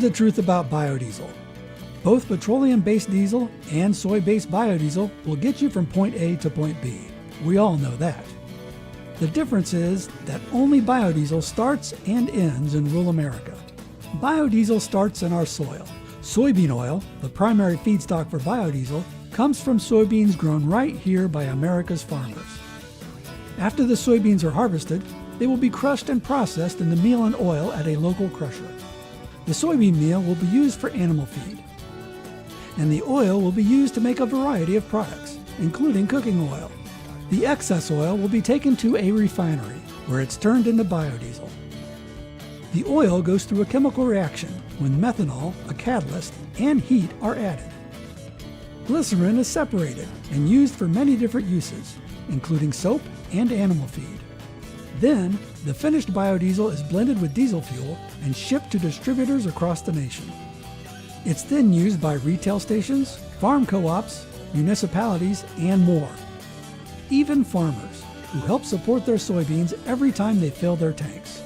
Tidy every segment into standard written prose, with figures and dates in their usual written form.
the truth about biodiesel. Both petroleum-based diesel and soy-based biodiesel will get you from point A to point B. We all know that. The difference is that only biodiesel starts and ends in rural America. Biodiesel starts in our soil. Soybean oil, the primary feedstock for biodiesel, comes from soybeans grown right here by America's farmers. After the soybeans are harvested, they will be crushed and processed into meal and oil at a local crusher. The soybean meal will be used for animal feed, and the oil will be used to make a variety of products, including cooking oil. The excess oil will be taken to a refinery, where it's turned into biodiesel. The oil goes through a chemical reaction when methanol, a catalyst, and heat are added. Glycerin is separated and used for many different uses, including soap and animal feed. Then, the finished biodiesel is blended with diesel fuel and shipped to distributors across the nation. It's then used by retail stations, farm co-ops, municipalities, and more. Even farmers, who help support their soybeans every time they fill their tanks.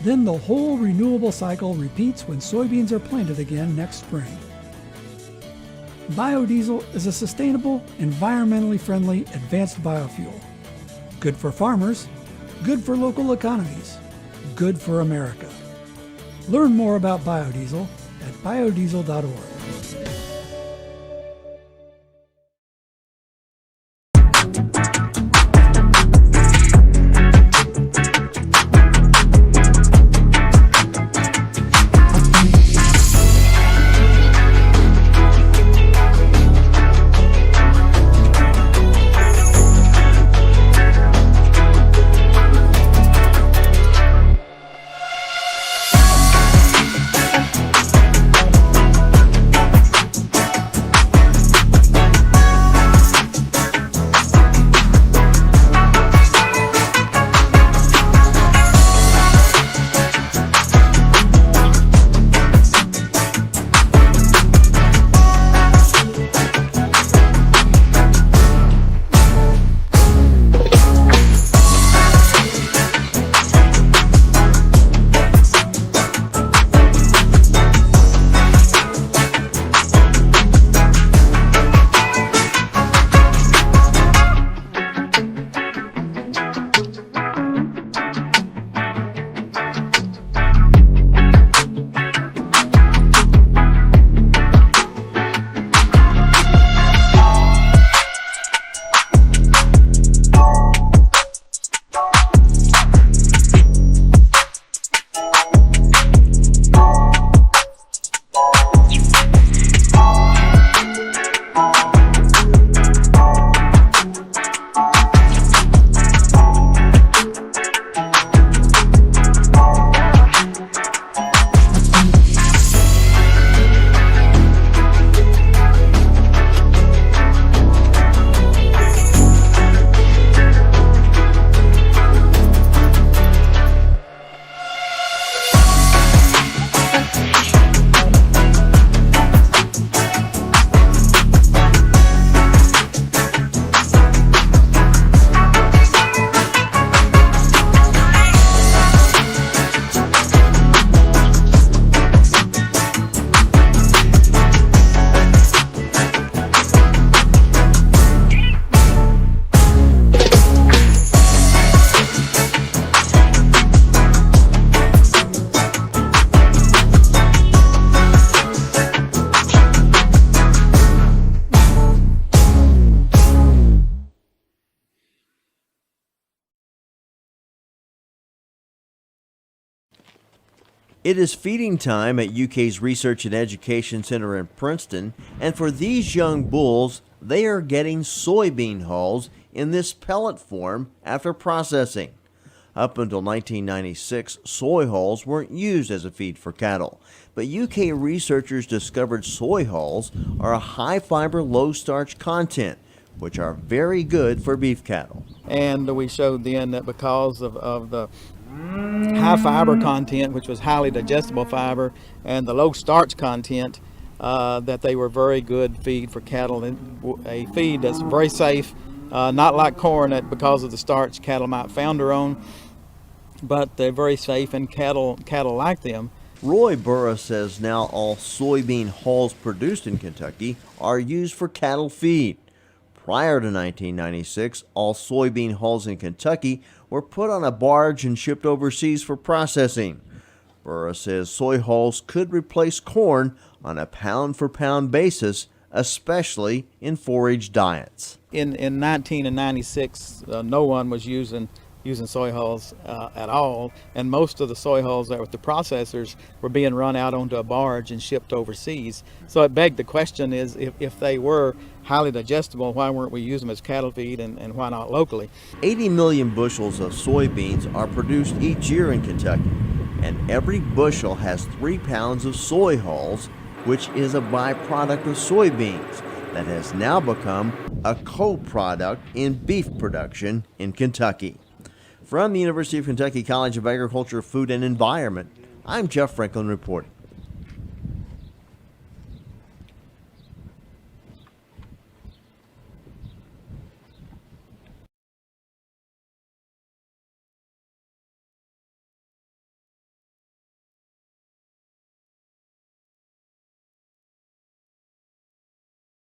Then the whole renewable cycle repeats when soybeans are planted again next spring. Biodiesel is a sustainable, environmentally friendly, advanced biofuel. Good for farmers, good for local economies, good for America. Learn more about biodiesel at biodiesel.org. It is feeding time at UK's Research and Education Center in Princeton, and for these young bulls, they are getting soybean hulls in this pellet form after processing. Up until 1996, soy hulls weren't used as a feed for cattle, but UK researchers discovered soy hulls are a high-fiber, low-starch content, which are very good for beef cattle. And we showed then that because of the high fiber content, which was highly digestible fiber, and the low starch content, that they were very good feed for cattle, and a feed that's very safe, not like corn that because of the starch cattle might founder on, but they're very safe and cattle like them. Roy Burra says now all soybean hulls produced in Kentucky are used for cattle feed. Prior to 1996, all soybean hulls in Kentucky were put on a barge and shipped overseas for processing. Burra says soy hulls could replace corn on a pound-for-pound basis, especially in forage diets. In 1996, no one was using soy hulls at all, and most of the soy hulls that were with the processors were being run out onto a barge and shipped overseas. So it begged the question is, if they were highly digestible, why weren't we using them as cattle feed, and why not locally? 80 million bushels of soybeans are produced each year in Kentucky, and every bushel has 3 pounds of soy hulls, which is a byproduct of soybeans that has now become a co-product in beef production in Kentucky. From the University of Kentucky College of Agriculture, Food and Environment, I'm Jeff Franklin reporting.